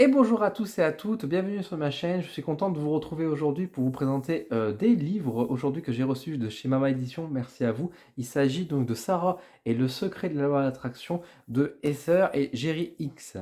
Et bonjour à tous et à toutes, bienvenue sur ma chaîne. Je suis content de vous retrouver aujourd'hui pour vous présenter des livres aujourd'hui que j'ai reçus de chez Mama Édition. Merci à vous. Il s'agit donc de Sarah et le secret de la loi d'attraction de Heather et Jerry X.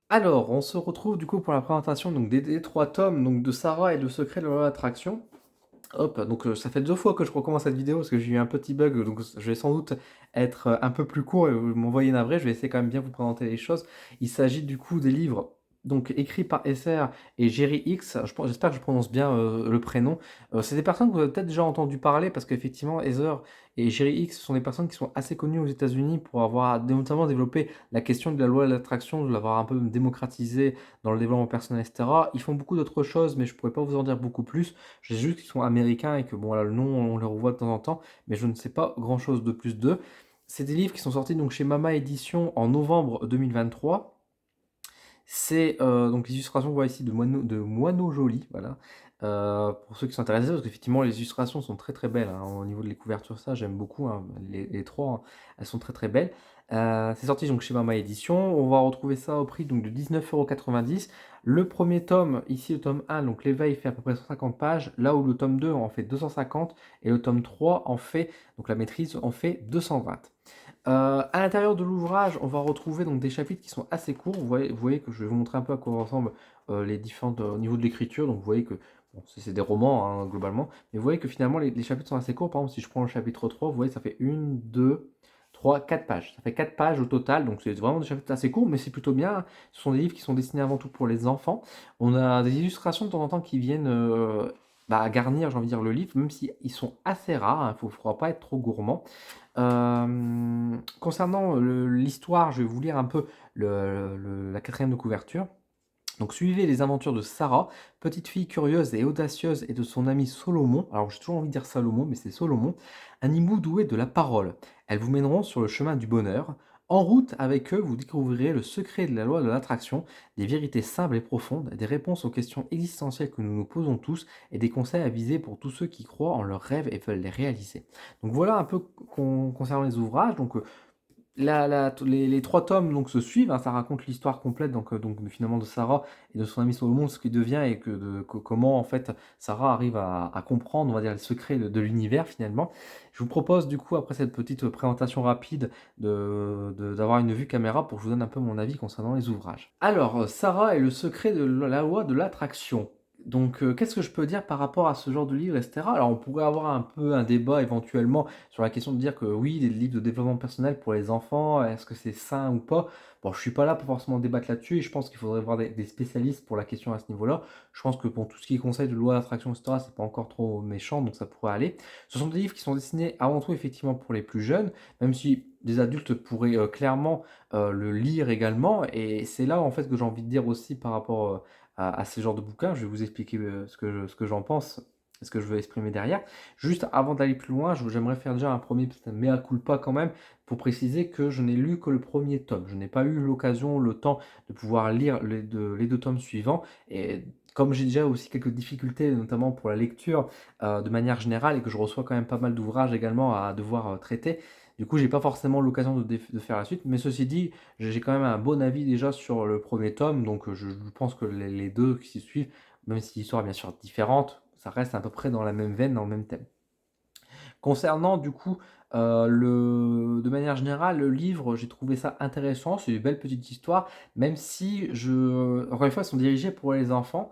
Alors, on se retrouve du coup pour la présentation donc, des trois tomes donc, de Sarah et le secret de la loi d'attraction. Hop, donc ça fait 2 fois que je recommence cette vidéo parce que j'ai eu un petit bug, donc je vais sans doute être un peu plus court et vous m'envoyer navré. Je vais essayer quand même bien vous présenter les choses. Il s'agit du coup des livres donc écrits par SR et Jerry X. J'espère que je prononce bien le prénom. C'est des personnes que vous avez peut-être déjà entendu parler parce qu'effectivement, Heather et Jerry X sont des personnes qui sont assez connues aux États-Unis pour avoir notamment développé la question de la loi de l'attraction, de l'avoir un peu démocratisé dans le développement personnel, etc. Ils font beaucoup d'autres choses, mais je ne pourrais pas vous en dire beaucoup plus. Je sais juste qu'ils sont américains et que bon, voilà, le nom, on les revoit de temps en temps, mais je ne sais pas grand-chose de plus d'eux. C'est des livres qui sont sortis donc chez Mama Édition en novembre 2023. C'est donc les illustrations, vous voyez ici, de Moineau Joly, voilà. Pour ceux qui sont intéressés, parce qu'effectivement, les illustrations sont très très belles, hein, au niveau de les couvertures, ça, j'aime beaucoup, hein, les trois, hein, elles sont très très belles. C'est sorti donc chez Mama Édition, on va retrouver ça au prix donc, de 19,90 €. Le premier tome, ici le tome 1, donc l'éveil fait à peu près 150 pages, là où le tome 2 en fait 250, et le tome 3 en fait, donc la maîtrise en fait 220. À l'intérieur de l'ouvrage, on va retrouver donc des chapitres qui sont assez courts. Vous voyez que je vais vous montrer un peu à quoi ressemblent les différentes au niveau de l'écriture. Donc vous voyez que bon, c'est des romans hein, globalement, mais vous voyez que finalement les chapitres sont assez courts. Par exemple, si je prends le chapitre 3, vous voyez ça fait une, 2, 3, 4 pages. Ça fait 4 pages au total, donc c'est vraiment des chapitres assez courts, mais c'est plutôt bien. Ce sont des livres qui sont destinés avant tout pour les enfants. On a des illustrations de temps en temps qui viennent garnir, j'ai envie de dire, le livre, même si ils sont assez rares. Il ne faudra pas être trop gourmand. Concernant l'histoire, je vais vous lire un peu la quatrième de couverture. Donc suivez les aventures de Sarah, petite fille curieuse et audacieuse, et de son ami Solomon. Alors j'ai toujours envie de dire Salomon, mais c'est Solomon, un hibou doué de la parole. Elles vous mèneront sur le chemin du bonheur. En route avec eux, vous découvrirez le secret de la loi de l'attraction, des vérités simples et profondes, des réponses aux questions existentielles que nous nous posons tous, et des conseils à viser pour tous ceux qui croient en leurs rêves et veulent les réaliser. Donc voilà un peu concernant les ouvrages. Donc les 3 tomes donc, se suivent, hein, ça raconte l'histoire complète finalement de Sarah et de son ami Solomon, ce qu'il devient et comment en fait Sarah arrive à comprendre, on va dire, les secrets de l'univers finalement. Je vous propose du coup, après cette petite présentation rapide, d'avoir une vue caméra pour que je vous donne un peu mon avis concernant les ouvrages. Alors, Sarah et le secret de la loi de l'attraction. Donc, qu'est-ce que je peux dire par rapport à ce genre de livre, etc. Alors, on pourrait avoir un peu un débat éventuellement sur la question de dire que oui, les livres de développement personnel pour les enfants, est-ce que c'est sain ou pas? Bon, je suis pas là pour forcément débattre là-dessus et je pense qu'il faudrait voir des spécialistes pour la question à ce niveau-là. Je pense que pour tout ce qui est conseil de loi d'attraction, etc., c'est pas encore trop méchant, donc ça pourrait aller. Ce sont des livres qui sont destinés avant tout effectivement pour les plus jeunes, même si des adultes pourraient clairement le lire également. Et c'est là en fait que j'ai envie de dire aussi par rapport à ce genre de bouquin. Je vais vous expliquer ce que j'en pense, ce que je veux exprimer derrière. Juste avant d'aller plus loin, j'aimerais faire déjà un premier petit mea culpa quand même, pour préciser que je n'ai lu que le premier tome. Je n'ai pas eu l'occasion, le temps de pouvoir lire les deux tomes suivants. Et comme j'ai déjà aussi quelques difficultés, notamment pour la lecture de manière générale, et que je reçois quand même pas mal d'ouvrages également à devoir traiter, du coup, j'ai pas forcément l'occasion de faire la suite. Mais ceci dit, j'ai quand même un bon avis déjà sur le premier tome, donc je pense que les deux qui s'y suivent, même si l'histoire est bien sûr différente, ça reste à peu près dans la même veine, dans le même thème. Concernant du coup, de manière générale, le livre, j'ai trouvé ça intéressant, c'est une belle petite histoire, même si encore une fois, ils sont dirigés pour les enfants.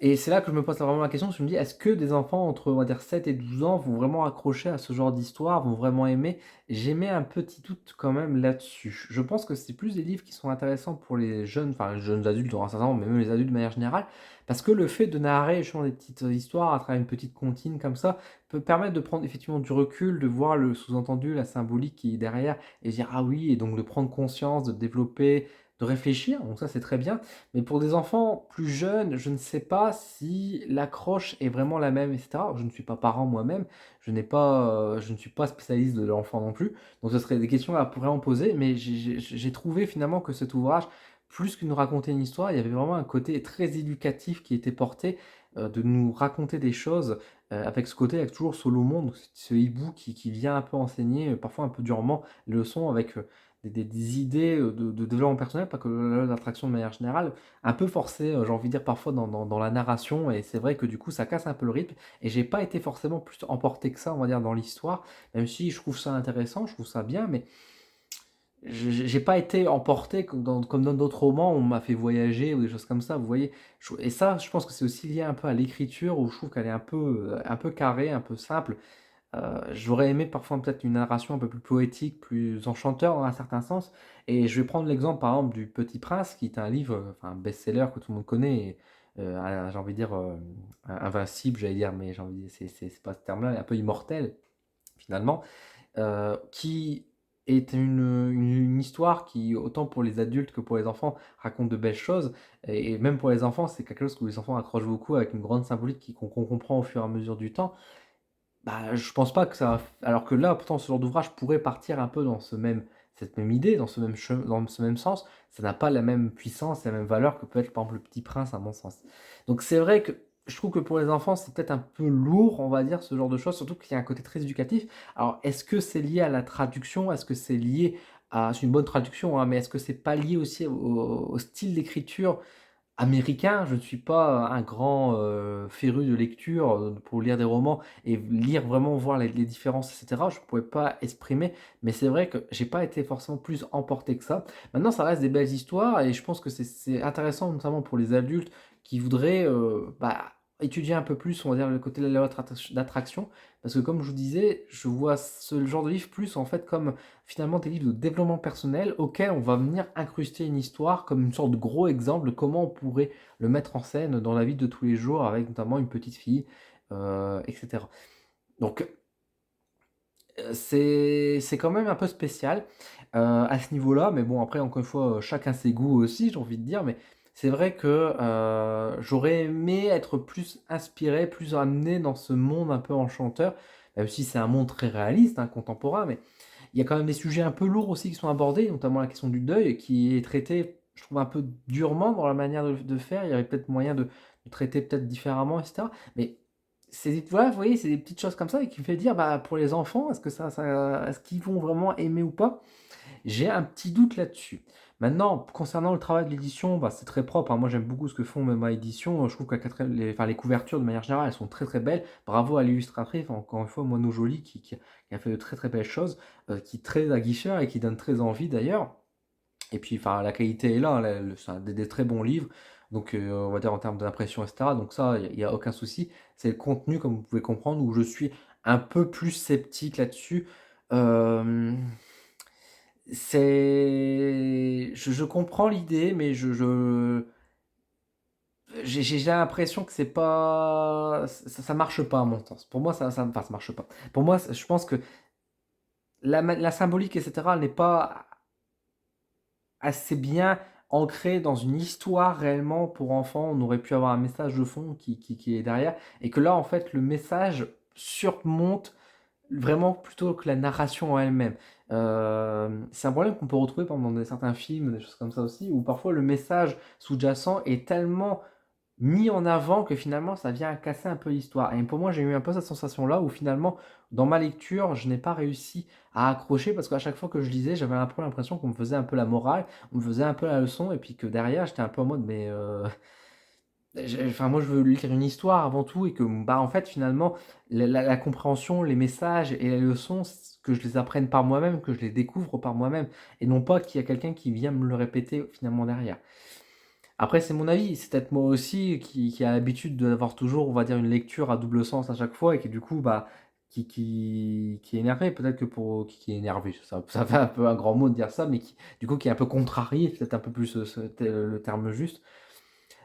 Et c'est là que je me pose vraiment la question, je me dis, est-ce que des enfants entre, on va dire, 7 et 12 ans vont vraiment accrocher à ce genre d'histoire, vont vraiment aimer? J'émets un petit doute quand même là-dessus. Je pense que c'est plus des livres qui sont intéressants pour les jeunes, enfin les jeunes adultes dans un certain nombre, mais même les adultes de manière générale, parce que le fait de narrer justement des petites histoires à travers une petite comptine comme ça, peut permettre de prendre effectivement du recul, de voir le sous-entendu, la symbolique qui est derrière, et se dire, ah oui, et donc de prendre conscience, de développer, de réfléchir, donc ça c'est très bien. Mais pour des enfants plus jeunes, je ne sais pas si l'accroche est vraiment la même, etc. Je ne suis pas parent moi-même, je ne suis pas spécialiste de l'enfant non plus, donc ce serait des questions à pourrait en poser, mais j'ai trouvé finalement que cet ouvrage, plus que nous raconter une histoire, il y avait vraiment un côté très éducatif qui était porté, de nous raconter des choses avec ce côté, avec toujours Solomon, donc ce hibou qui vient un peu enseigner, parfois un peu durement, les leçons avec, des idées, de développement personnel, pas que la loi d'attraction de manière générale, un peu forcées, j'ai envie de dire parfois dans la narration et c'est vrai que du coup ça casse un peu le rythme et j'ai pas été forcément plus emporté que ça, on va dire, dans l'histoire, même si je trouve ça intéressant, je trouve ça bien, mais j'ai pas été emporté comme dans d'autres romans, on m'a fait voyager ou des choses comme ça, vous voyez? Et ça, je pense que c'est aussi lié un peu à l'écriture où je trouve qu'elle est un peu carrée, un peu simple. J'aurais aimé parfois peut-être une narration un peu plus poétique, plus enchanteur dans un certain sens. Et je vais prendre l'exemple par exemple du Petit Prince, qui est un livre, enfin un best-seller que tout le monde connaît, et, j'ai envie de dire invincible, j'allais dire, mais j'ai envie de dire, c'est pas ce terme-là, un peu immortel finalement, qui est une histoire qui, autant pour les adultes que pour les enfants, raconte de belles choses. Et même pour les enfants, c'est quelque chose que les enfants accrochent beaucoup avec une grande symbolique qu'on comprend au fur et à mesure du temps. Bah, je pense pas que ça alors que là, pourtant, ce genre d'ouvrage pourrait partir un peu dans cette même idée, dans ce même sens. Ça n'a pas la même puissance, la même valeur que peut être, par exemple, Le Petit Prince, à mon sens. Donc c'est vrai que je trouve que pour les enfants, c'est peut-être un peu lourd, on va dire, ce genre de choses, surtout qu'il y a un côté très éducatif. Alors, est-ce que c'est lié à la traduction? Est-ce que c'est lié à c'est une bonne traduction, hein, mais est-ce que c'est pas lié aussi au style d'écriture américain? Je ne suis pas un grand, féru de lecture, pour lire des romans et lire vraiment, voir les différences et cetera. Je ne pourrais pas exprimer, mais c'est vrai que j'ai pas été forcément plus emporté que ça. Maintenant, ça reste des belles histoires et je pense que c'est intéressant, notamment pour les adultes qui voudraient, bah, étudier un peu plus, on va dire, le côté de la loi d'attraction. Parce que comme je vous disais, je vois ce genre de livre plus, en fait, comme finalement des livres de développement personnel auxquels on va venir incruster une histoire comme une sorte de gros exemple de comment on pourrait le mettre en scène dans la vie de tous les jours avec notamment une petite fille, etc. Donc c'est quand même un peu spécial à ce niveau-là, mais bon après encore une fois, chacun ses goûts aussi, j'ai envie de dire, mais c'est vrai que j'aurais aimé être plus inspiré, plus amené dans ce monde un peu enchanteur, même si c'est un monde très réaliste, hein, contemporain, mais il y a quand même des sujets un peu lourds aussi qui sont abordés, notamment la question du deuil, qui est traitée, je trouve, un peu durement dans la manière de faire. Il y avait peut-être moyen de traiter peut-être différemment, etc. Mais voilà, vous voyez, c'est des petites choses comme ça et qui me fait dire, bah, pour les enfants, est-ce qu'ils vont vraiment aimer ou pas? J'ai un petit doute là-dessus. Maintenant, concernant le travail de l'édition, bah, c'est très propre, hein. Moi, j'aime beaucoup ce que font Mema Édition. Je trouve que enfin, les couvertures, de manière générale, elles sont très très belles. Bravo à l'illustratrice, encore une fois, Mono Jolie, qui a fait de très très belles choses, qui est très aguicheur et qui donne très envie d'ailleurs. Et puis, enfin, la qualité est là, hein, c'est des très bons livres. Donc, on va dire en termes d'impression, etc. Donc ça, il n'y a aucun souci. C'est le contenu, comme vous pouvez comprendre, où je suis un peu plus sceptique là-dessus. Euh, je comprends l'idée, mais j'ai l'impression que c'est pas, ça marche pas à mon sens. Pour moi, enfin, ça marche pas. Pour moi, je pense que la symbolique, etc., elle n'est pas assez bien ancrée dans une histoire réellement pour enfants. On aurait pu avoir un message de fond qui est derrière, et que là, en fait, le message surmonte vraiment plutôt que la narration en elle-même. C'est un problème qu'on peut retrouver par exemple, dans certains films, des choses comme ça aussi, où parfois le message sous-jacent est tellement mis en avant que finalement ça vient casser un peu l'histoire. Et pour moi, j'ai eu un peu cette sensation-là où finalement, dans ma lecture, je n'ai pas réussi à accrocher parce qu'à chaque fois que je lisais, j'avais un peu l'impression qu'on me faisait un peu la morale, on me faisait un peu la leçon, et puis que derrière, j'étais un peu en mode, mais enfin, moi, je veux lire une histoire avant tout, et que, bah, en fait, finalement, la compréhension, les messages et les leçons, que je les apprenne par moi-même, que je les découvre par moi-même, et non pas qu'il y a quelqu'un qui vient me le répéter finalement derrière. Après, c'est mon avis, c'est peut-être moi aussi qui a l'habitude d'avoir toujours, on va dire, une lecture à double sens à chaque fois, et qui du coup, bah, qui est énervé, peut-être que qui est énervé, ça fait un peu un grand mot de dire ça, mais du coup, qui est un peu contrarié, c'est peut-être un peu plus le terme juste.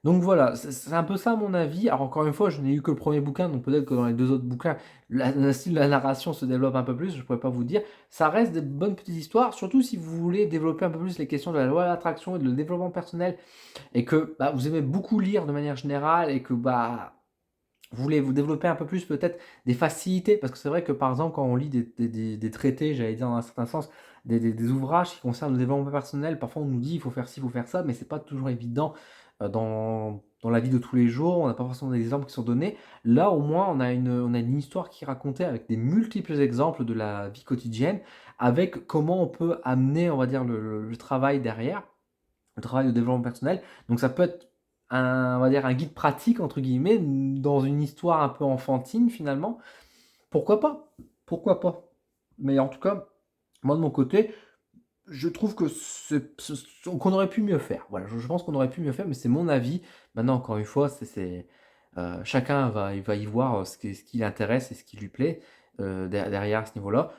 Donc voilà, c'est un peu ça mon avis. Alors encore une fois, je n'ai eu que le premier bouquin, donc peut-être que dans les deux autres bouquins, le style de la narration se développe un peu plus, je ne pourrais pas vous dire. Ça reste des bonnes petites histoires, surtout si vous voulez développer un peu plus les questions de la loi de l'attraction et de le développement personnel, et que bah, vous aimez beaucoup lire de manière générale, et que bah, vous voulez vous développer un peu plus peut-être des facilités, parce que c'est vrai que par exemple quand on lit des traités, j'allais dire dans un certain sens, des ouvrages qui concernent le développement personnel, parfois on nous dit il faut faire ci, il faut faire ça, mais c'est pas toujours évident dans dans la vie de tous les jours, on n'a pas forcément des exemples qui sont donnés. Là, au moins, on a une histoire qui est racontée avec des multiples exemples de la vie quotidienne, avec comment on peut amener, on va dire, le travail derrière, le travail de développement personnel. Donc ça peut être un, on va dire, un guide pratique, entre guillemets, dans une histoire un peu enfantine finalement. Pourquoi pas? Pourquoi pas? Mais en tout cas, moi de mon côté, je trouve que qu'on aurait pu mieux faire. Voilà, je pense qu'on aurait pu mieux faire, mais c'est mon avis. Maintenant, encore une fois, chacun il va y voir ce qui l'intéresse et ce qui lui plaît derrière à ce niveau-là.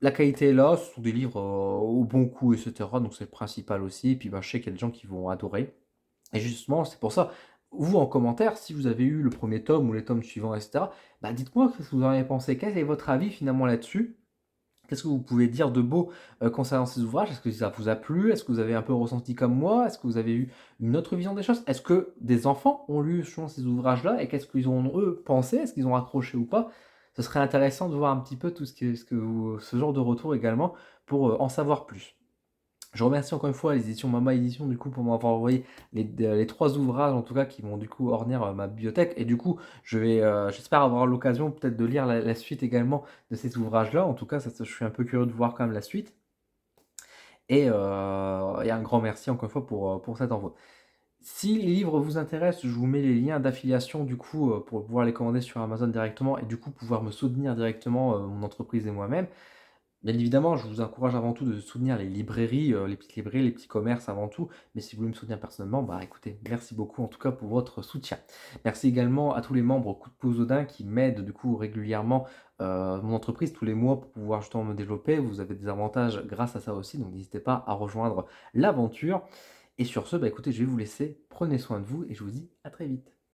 La qualité est là, ce sont des livres au bon coût, etc. Donc c'est le principal aussi. Et puis bah, je sais qu'il y a des gens qui vont adorer. Et justement, c'est pour ça, vous en commentaire, si vous avez eu le premier tome ou les tomes suivants, etc., bah, dites-moi ce que vous en avez pensé. Quel est votre avis finalement là-dessus? Qu'est-ce que vous pouvez dire de beau concernant ces ouvrages? Est-ce que ça vous a plu? Est-ce que vous avez un peu ressenti comme moi? Est-ce que vous avez eu une autre vision des choses? Est-ce que des enfants ont lu justement ces ouvrages-là et qu'est-ce qu'ils ont eux pensé? Est-ce qu'ils ont accroché ou pas? Ce serait intéressant de voir un petit peu tout ce genre de retour également pour en savoir plus. Je remercie encore une fois les éditions Mama Édition du coup pour m'avoir envoyé les 3 ouvrages en tout cas qui vont du coup ornir ma bibliothèque et du coup j'espère avoir l'occasion peut-être de lire la suite également de ces ouvrages-là. En tout cas je suis un peu curieux de voir quand même la suite et un grand merci encore une fois pour cet envoi. Si les livres vous intéressent, je vous mets les liens d'affiliation du coup pour pouvoir les commander sur Amazon directement et du coup pouvoir me soutenir directement mon entreprise et moi-même. Bien évidemment, je vous encourage avant tout de soutenir les librairies, les petites librairies, les petits commerces avant tout. Mais si vous voulez me soutenir personnellement, bah écoutez, merci beaucoup en tout cas pour votre soutien. Merci également à tous les membres Coup de pouce Odin qui m'aident du coup régulièrement mon entreprise tous les mois pour pouvoir justement me développer. Vous avez des avantages grâce à ça aussi, donc n'hésitez pas à rejoindre l'aventure. Et sur ce, bah écoutez, je vais vous laisser. Prenez soin de vous et je vous dis à très vite.